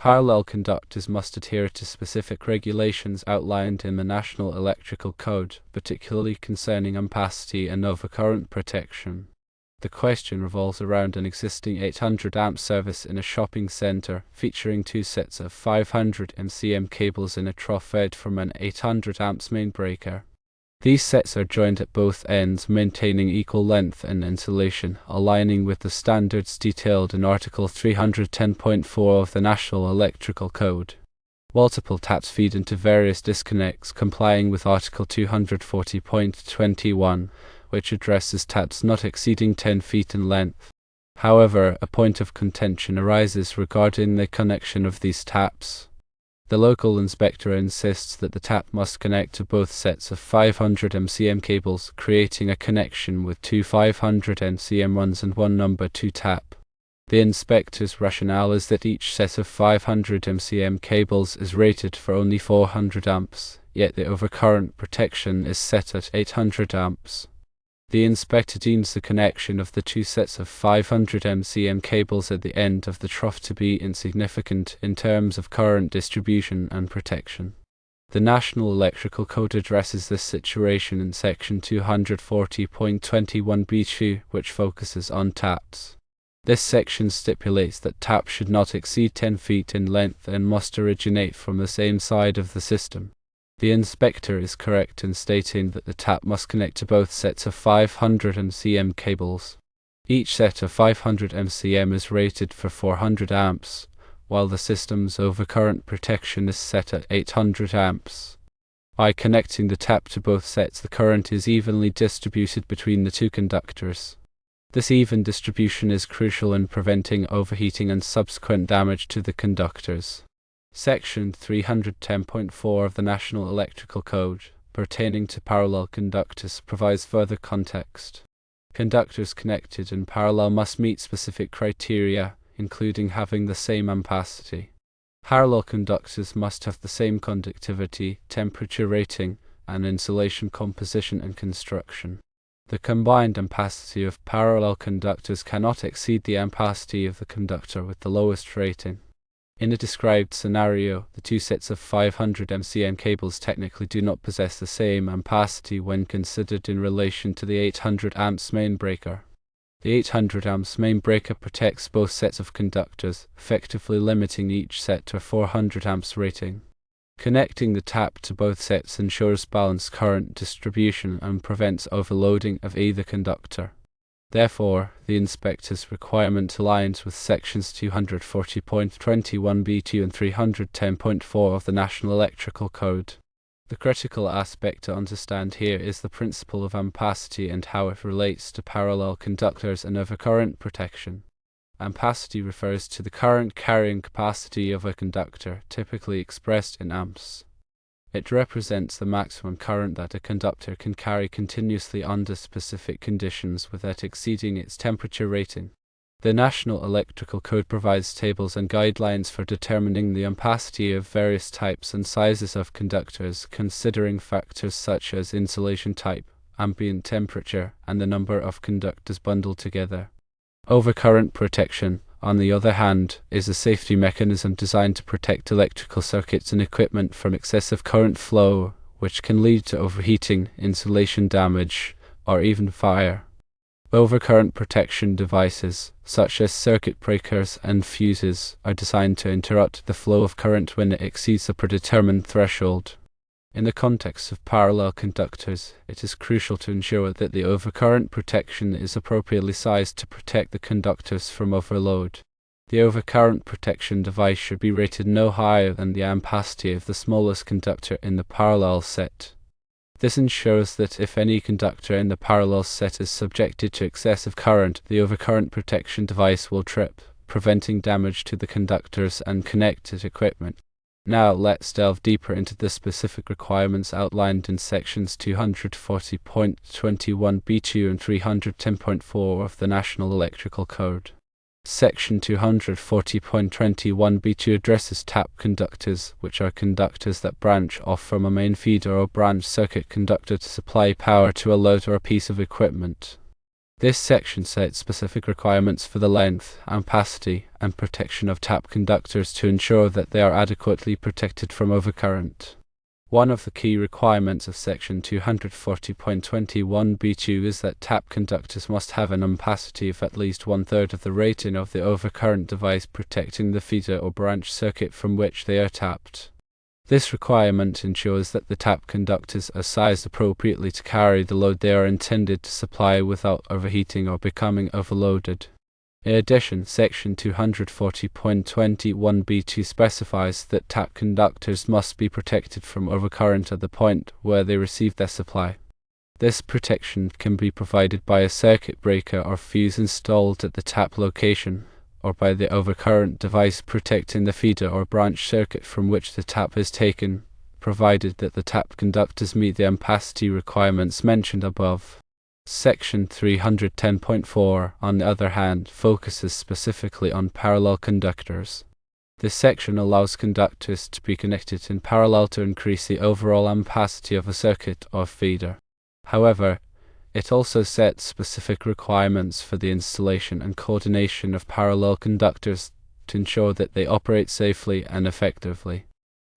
Parallel conductors must adhere to specific regulations outlined in the National Electrical Code, particularly concerning ampacity and overcurrent protection. The question revolves around an existing 800 amp service in a shopping center, featuring two sets of 500 MCM cables in a trough fed from an 800 amps main breaker. These sets are joined at both ends, maintaining equal length and insulation, aligning with the standards detailed in Article 310.4 of the National Electrical Code. Multiple taps feed into various disconnects, complying with Article 240.21, which addresses taps not exceeding 10 feet in length. However, a point of contention arises regarding the connection of these taps. The local inspector insists that the tap must connect to both sets of 500 MCM cables, creating a connection with two 500 MCM runs and one number 2 tap. The inspector's rationale is that each set of 500 MCM cables is rated for only 400 amps, yet the overcurrent protection is set at 800 amps. The inspector deems the connection of the two sets of 500 MCM cables at the end of the trough to be insignificant in terms of current distribution and protection. The National Electrical Code addresses this situation in Section 240.21b2, which focuses on taps. This section stipulates that taps should not exceed 10 feet in length and must originate from the same side of the system. The inspector is correct in stating that the tap must connect to both sets of 500 MCM cables. Each set of 500 MCM is rated for 400 amps, while the system's overcurrent protection is set at 800 amps. By connecting the tap to both sets, the current is evenly distributed between the two conductors. This even distribution is crucial in preventing overheating and subsequent damage to the conductors. Section 310.4 of the National Electrical Code, pertaining to parallel conductors, provides further context. Conductors connected in parallel must meet specific criteria, including having the same ampacity. Parallel conductors must have the same conductivity, temperature rating, and insulation composition and construction. The combined ampacity of parallel conductors cannot exceed the ampacity of the conductor with the lowest rating. In the described scenario, the two sets of 500 MCM cables technically do not possess the same ampacity when considered in relation to the 800 amps main breaker. The 800 amps main breaker protects both sets of conductors, effectively limiting each set to a 400 amps rating. Connecting the tap to both sets ensures balanced current distribution and prevents overloading of either conductor. Therefore, the inspector's requirement aligns with Sections 240.21b2 and 310.4 of the National Electrical Code. The critical aspect to understand here is the principle of ampacity and how it relates to parallel conductors and overcurrent protection. Ampacity refers to the current carrying capacity of a conductor, typically expressed in amps. It represents the maximum current that a conductor can carry continuously under specific conditions without exceeding its temperature rating. The National Electrical Code provides tables and guidelines for determining the ampacity of various types and sizes of conductors, considering factors such as insulation type, ambient temperature, and the number of conductors bundled together. Overcurrent protection, on the other hand, is a safety mechanism designed to protect electrical circuits and equipment from excessive current flow, which can lead to overheating, insulation damage, or even fire. Overcurrent protection devices, such as circuit breakers and fuses, are designed to interrupt the flow of current when it exceeds a predetermined threshold. In the context of parallel conductors, it is crucial to ensure that the overcurrent protection is appropriately sized to protect the conductors from overload. The overcurrent protection device should be rated no higher than the ampacity of the smallest conductor in the parallel set. This ensures that if any conductor in the parallel set is subjected to excessive current, the overcurrent protection device will trip, preventing damage to the conductors and connected equipment. Now let's delve deeper into the specific requirements outlined in Sections 240.21b2 and 310.4 of the National Electrical Code. Section 240.21b2 addresses tap conductors, which are conductors that branch off from a main feeder or branch circuit conductor to supply power to a load or a piece of equipment. This section sets specific requirements for the length, ampacity, and protection of tap conductors to ensure that they are adequately protected from overcurrent. One of the key requirements of section 240.21b2 is that tap conductors must have an ampacity of at least 1/3 of the rating of the overcurrent device protecting the feeder or branch circuit from which they are tapped. This requirement ensures that the tap conductors are sized appropriately to carry the load they are intended to supply without overheating or becoming overloaded. In addition, section 240.21b2 specifies that tap conductors must be protected from overcurrent at the point where they receive their supply. This protection can be provided by a circuit breaker or fuse installed at the tap location, or by the overcurrent device protecting the feeder or branch circuit from which the tap is taken, provided that the tap conductors meet the ampacity requirements mentioned above. Section 310.4, on the other hand, focuses specifically on parallel conductors. This section allows conductors to be connected in parallel to increase the overall ampacity of a circuit or feeder. However, it also sets specific requirements for the installation and coordination of parallel conductors to ensure that they operate safely and effectively.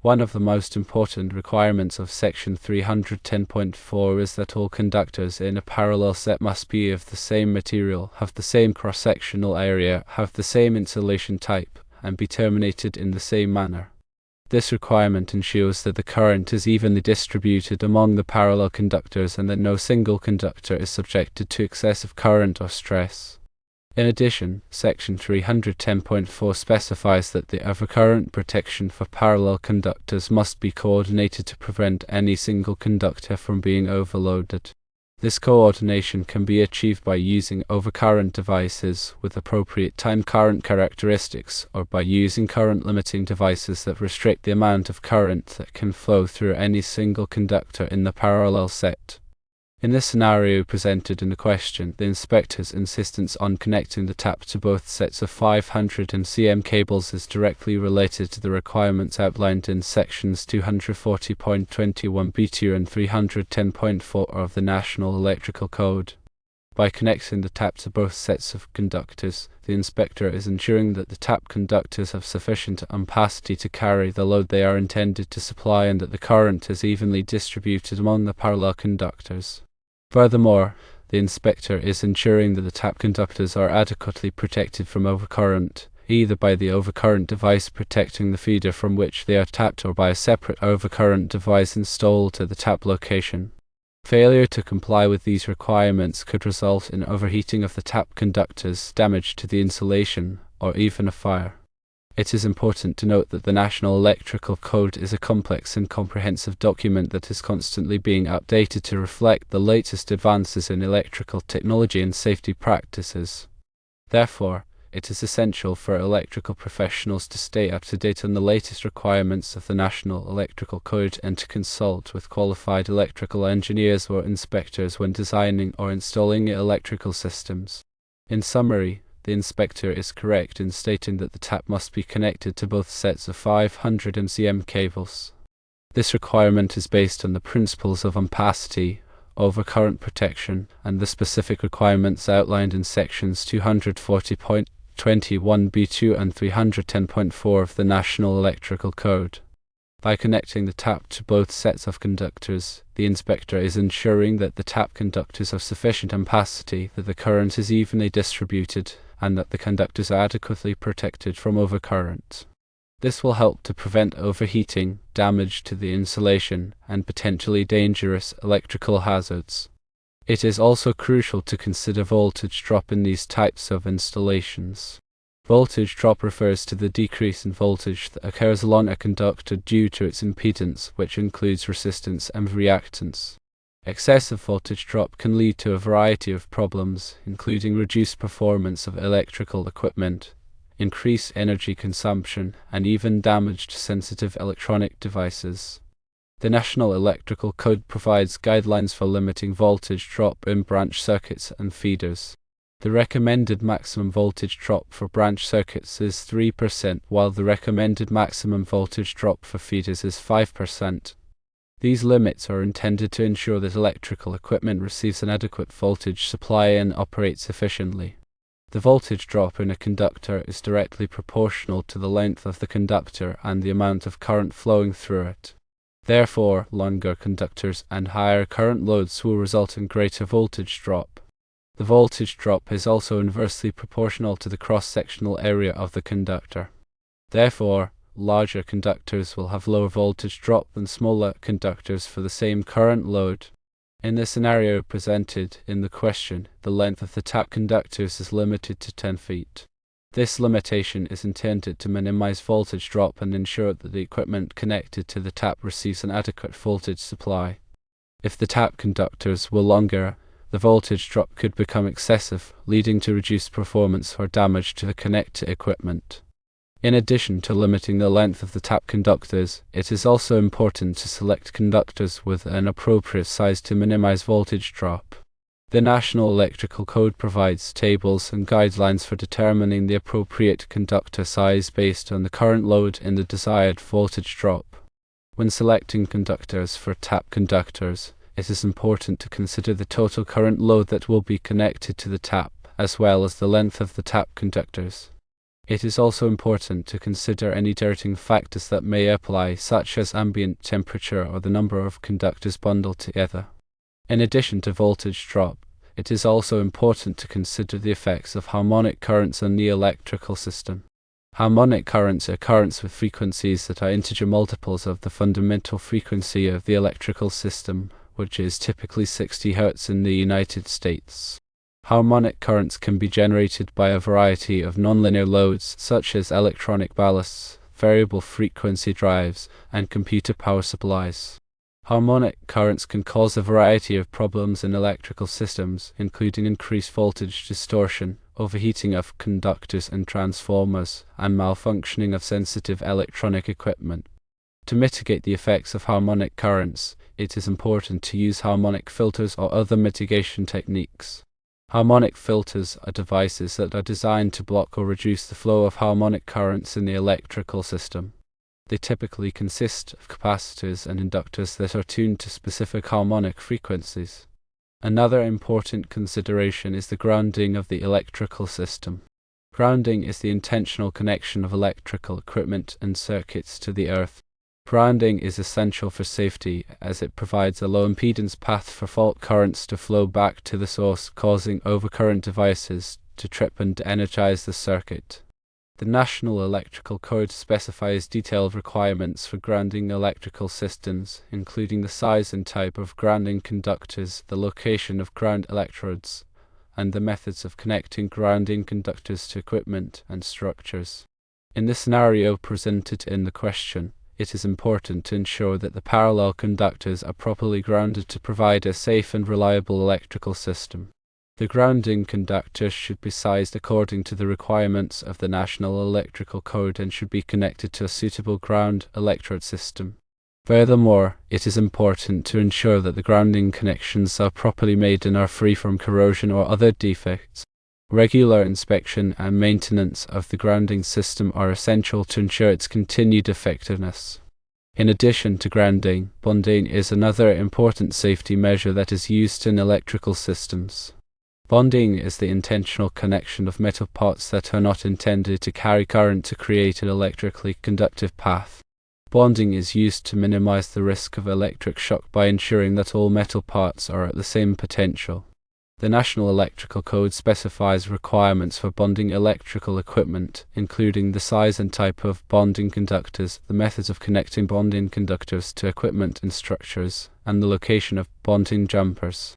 One of the most important requirements of section 310.4 is that all conductors in a parallel set must be of the same material, have the same cross-sectional area, have the same insulation type, and be terminated in the same manner. This requirement ensures that the current is evenly distributed among the parallel conductors and that no single conductor is subjected to excessive current or stress. In addition, section 310.4 specifies that the overcurrent protection for parallel conductors must be coordinated to prevent any single conductor from being overloaded. This coordination can be achieved by using overcurrent devices with appropriate time current characteristics, or by using current limiting devices that restrict the amount of current that can flow through any single conductor in the parallel set. In the scenario presented in the question, the inspector's insistence on connecting the tap to both sets of 500 cm cables is directly related to the requirements outlined in sections 240.21b2 and 310.4 of the National Electrical Code. By connecting the tap to both sets of conductors, the inspector is ensuring that the tap conductors have sufficient ampacity to carry the load they are intended to supply and that the current is evenly distributed among the parallel conductors. Furthermore, the inspector is ensuring that the tap conductors are adequately protected from overcurrent, either by the overcurrent device protecting the feeder from which they are tapped or by a separate overcurrent device installed at the tap location. Failure to comply with these requirements could result in overheating of the tap conductors, damage to the insulation, or even a fire. It is important to note that the National Electrical Code is a complex and comprehensive document that is constantly being updated to reflect the latest advances in electrical technology and safety practices. Therefore, it is essential for electrical professionals to stay up to date on the latest requirements of the National Electrical Code and to consult with qualified electrical engineers or inspectors when designing or installing electrical systems. In summary, the inspector is correct in stating that the tap must be connected to both sets of 500 cm cables. This requirement is based on the principles of ampacity, overcurrent protection, and the specific requirements outlined in sections 240.21b2 and 310.4 of the National Electrical Code. By connecting the tap to both sets of conductors, the inspector is ensuring that the tap conductors have sufficient ampacity, that the current is evenly distributed, and that the conductors are adequately protected from overcurrent. This will help to prevent overheating, damage to the insulation, and potentially dangerous electrical hazards. It is also crucial to consider voltage drop in these types of installations. Voltage drop refers to the decrease in voltage that occurs along a conductor due to its impedance, which includes resistance and reactance. Excessive voltage drop can lead to a variety of problems, including reduced performance of electrical equipment, increased energy consumption, and even damage to sensitive electronic devices. The National Electrical Code provides guidelines for limiting voltage drop in branch circuits and feeders. The recommended maximum voltage drop for branch circuits is 3%, while the recommended maximum voltage drop for feeders is 5%. These limits are intended to ensure that electrical equipment receives an adequate voltage supply and operates efficiently. The voltage drop in a conductor is directly proportional to the length of the conductor and the amount of current flowing through it. Therefore, longer conductors and higher current loads will result in greater voltage drop. The voltage drop is also inversely proportional to the cross-sectional area of the conductor. Therefore, larger conductors will have lower voltage drop than smaller conductors for the same current load. In the scenario presented in the question, the length of the tap conductors is limited to 10 feet. This limitation is intended to minimize voltage drop and ensure that the equipment connected to the tap receives an adequate voltage supply. If the tap conductors were longer, the voltage drop could become excessive, leading to reduced performance or damage to the connected equipment. In addition to limiting the length of the tap conductors, it is also important to select conductors with an appropriate size to minimize voltage drop. The National Electrical Code provides tables and guidelines for determining the appropriate conductor size based on the current load and the desired voltage drop. When selecting conductors for tap conductors, it is important to consider the total current load that will be connected to the tap, as well as the length of the tap conductors. It is also important to consider any diverting factors that may apply, such as ambient temperature or the number of conductors bundled together. In addition to voltage drop, it is also important to consider the effects of harmonic currents on the electrical system. Harmonic currents are currents with frequencies that are integer multiples of the fundamental frequency of the electrical system, which is typically 60 Hz in the United States. Harmonic currents can be generated by a variety of nonlinear loads such as electronic ballasts, variable frequency drives, and computer power supplies. Harmonic currents can cause a variety of problems in electrical systems, including increased voltage distortion, overheating of conductors and transformers, and malfunctioning of sensitive electronic equipment. To mitigate the effects of harmonic currents, it is important to use harmonic filters or other mitigation techniques. Harmonic filters are devices that are designed to block or reduce the flow of harmonic currents in the electrical system. They typically consist of capacitors and inductors that are tuned to specific harmonic frequencies. Another important consideration is the grounding of the electrical system. Grounding is the intentional connection of electrical equipment and circuits to the earth. Grounding is essential for safety as it provides a low impedance path for fault currents to flow back to the source, causing overcurrent devices to trip and energize the circuit. The National Electrical Code specifies detailed requirements for grounding electrical systems, including the size and type of grounding conductors, the location of ground electrodes, and the methods of connecting grounding conductors to equipment and structures. In the scenario presented in the question, it is important to ensure that the parallel conductors are properly grounded to provide a safe and reliable electrical system. The grounding conductors should be sized according to the requirements of the National Electrical Code and should be connected to a suitable ground electrode system. Furthermore, it is important to ensure that the grounding connections are properly made and are free from corrosion or other defects. Regular inspection and maintenance of the grounding system are essential to ensure its continued effectiveness. In addition to grounding, bonding is another important safety measure that is used in electrical systems. Bonding is the intentional connection of metal parts that are not intended to carry current to create an electrically conductive path. Bonding is used to minimize the risk of electric shock by ensuring that all metal parts are at the same potential. The National Electrical Code specifies requirements for bonding electrical equipment, including the size and type of bonding conductors, the methods of connecting bonding conductors to equipment and structures, and the location of bonding jumpers.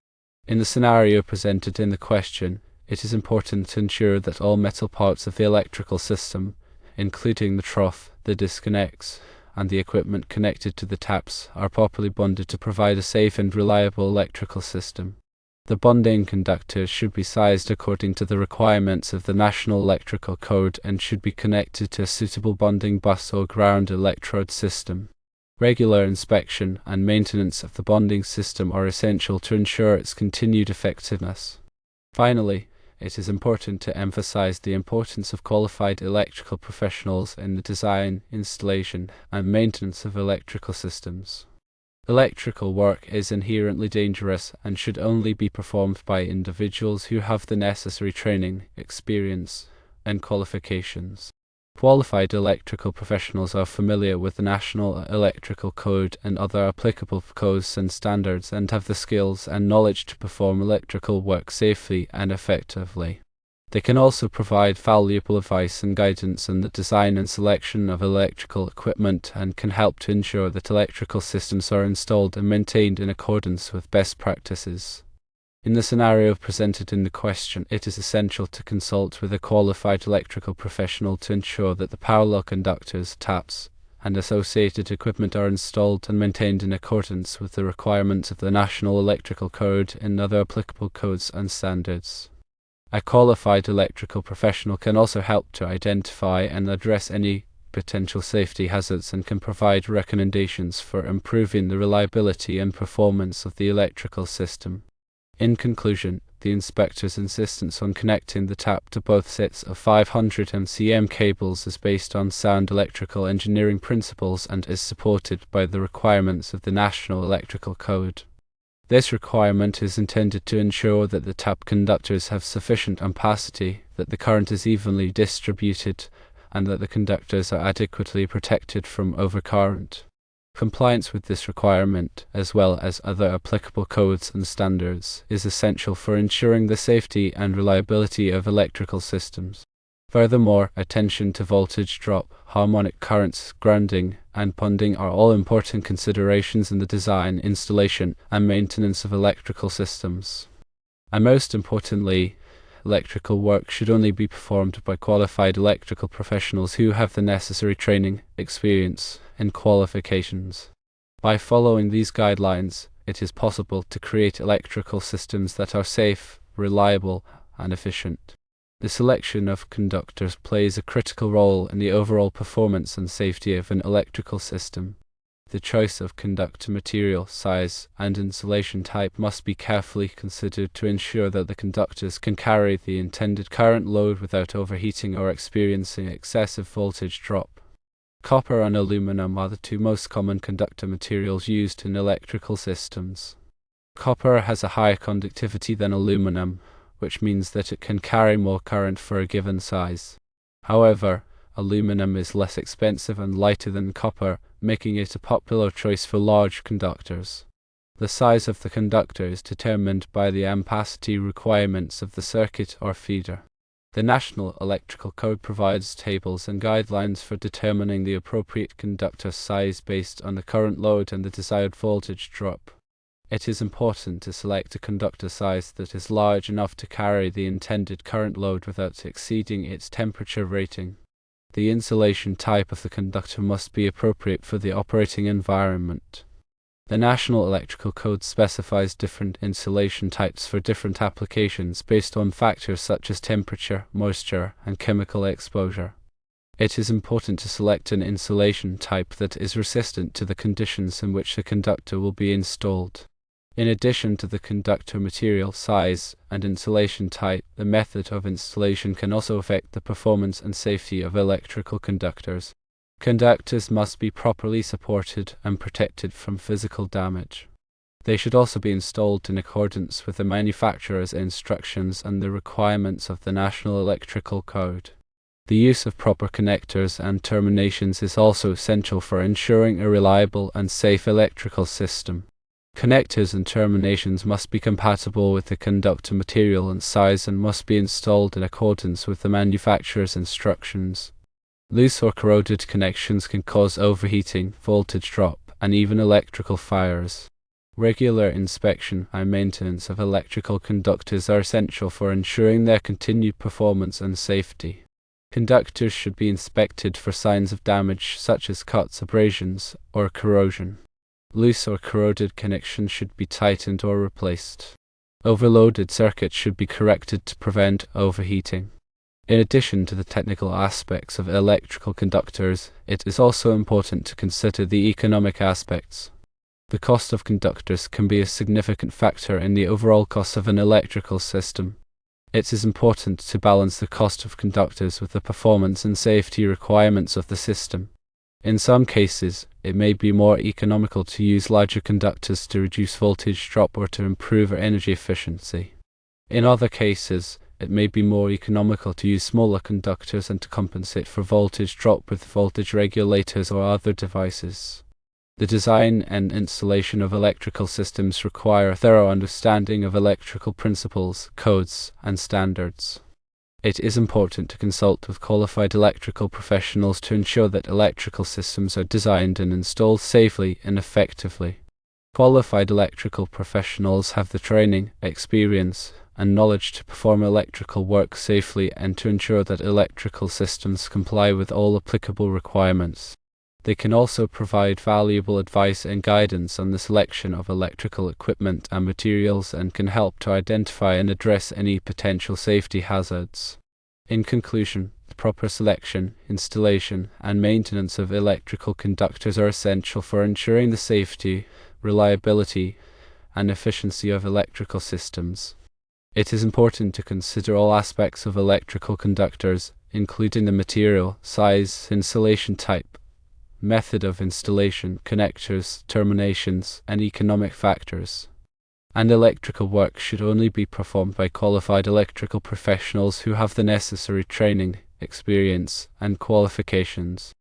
In the scenario presented in the question, it is important to ensure that all metal parts of the electrical system, including the trough, the disconnects, and the equipment connected to the taps, are properly bonded to provide a safe and reliable electrical system. The bonding conductors should be sized according to the requirements of the National Electrical Code and should be connected to a suitable bonding bus or ground electrode system. Regular inspection and maintenance of the bonding system are essential to ensure its continued effectiveness. Finally, it is important to emphasize the importance of qualified electrical professionals in the design, installation, and maintenance of electrical systems. Electrical work is inherently dangerous and should only be performed by individuals who have the necessary training, experience, and qualifications. Qualified electrical professionals are familiar with the National Electrical Code and other applicable codes and standards and have the skills and knowledge to perform electrical work safely and effectively. They can also provide valuable advice and guidance in the design and selection of electrical equipment and can help to ensure that electrical systems are installed and maintained in accordance with best practices. In the scenario presented in the question, it is essential to consult with a qualified electrical professional to ensure that the parallel conductors, taps, and associated equipment are installed and maintained in accordance with the requirements of the National Electrical Code and other applicable codes and standards. A qualified electrical professional can also help to identify and address any potential safety hazards and can provide recommendations for improving the reliability and performance of the electrical system. In conclusion, the inspector's insistence on connecting the tap to both sets of 500 MCM cables is based on sound electrical engineering principles and is supported by the requirements of the National Electrical Code. This requirement is intended to ensure that the tap conductors have sufficient ampacity, that the current is evenly distributed, and that the conductors are adequately protected from overcurrent. Compliance with this requirement, as well as other applicable codes and standards, is essential for ensuring the safety and reliability of electrical systems. Furthermore, attention to voltage drop, harmonic currents, grounding, and ponding are all important considerations in the design, installation, and maintenance of electrical systems. And most importantly, electrical work should only be performed by qualified electrical professionals who have the necessary training, experience, and qualifications. By following these guidelines, it is possible to create electrical systems that are safe, reliable, and efficient. The selection of conductors plays a critical role in the overall performance and safety of an electrical system. The choice of conductor material, size, and insulation type must be carefully considered to ensure that the conductors can carry the intended current load without overheating or experiencing excessive voltage drop. Copper and aluminum are the two most common conductor materials used in electrical systems. Copper has a higher conductivity than aluminum, which means that it can carry more current for a given size. However, aluminum is less expensive and lighter than copper, making it a popular choice for large conductors. The size of the conductor is determined by the ampacity requirements of the circuit or feeder. The National Electrical Code provides tables and guidelines for determining the appropriate conductor size based on the current load and the desired voltage drop. It is important to select a conductor size that is large enough to carry the intended current load without exceeding its temperature rating. The insulation type of the conductor must be appropriate for the operating environment. The National Electrical Code specifies different insulation types for different applications based on factors such as temperature, moisture, and chemical exposure. It is important to select an insulation type that is resistant to the conditions in which the conductor will be installed. In addition to the conductor material, size, and insulation type, the method of installation can also affect the performance and safety of electrical conductors. Conductors must be properly supported and protected from physical damage. They should also be installed in accordance with the manufacturer's instructions and the requirements of the National Electrical Code. The use of proper connectors and terminations is also essential for ensuring a reliable and safe electrical system. Connectors and terminations must be compatible with the conductor material and size and must be installed in accordance with the manufacturer's instructions. Loose or corroded connections can cause overheating, voltage drop, and even electrical fires. Regular inspection and maintenance of electrical conductors are essential for ensuring their continued performance and safety. Conductors should be inspected for signs of damage such as cuts, abrasions, or corrosion. Loose or corroded connections should be tightened or replaced. Overloaded circuits should be corrected to prevent overheating. In addition to the technical aspects of electrical conductors, it is also important to consider the economic aspects. The cost of conductors can be a significant factor in the overall cost of an electrical system. It is important to balance the cost of conductors with the performance and safety requirements of the system. In some cases, it may be more economical to use larger conductors to reduce voltage drop or to improve energy efficiency. In other cases, it may be more economical to use smaller conductors and to compensate for voltage drop with voltage regulators or other devices. The design and installation of electrical systems require a thorough understanding of electrical principles, codes, and standards. It is important to consult with qualified electrical professionals to ensure that electrical systems are designed and installed safely and effectively. Qualified electrical professionals have the training, experience, and knowledge to perform electrical work safely and to ensure that electrical systems comply with all applicable requirements. They can also provide valuable advice and guidance on the selection of electrical equipment and materials and can help to identify and address any potential safety hazards. In conclusion, the proper selection, installation, and maintenance of electrical conductors are essential for ensuring the safety, reliability, and efficiency of electrical systems. It is important to consider all aspects of electrical conductors, including the material, size, installation type, method of installation, connectors, terminations, and economic factors. And electrical work should only be performed by qualified electrical professionals who have the necessary training, experience, and qualifications.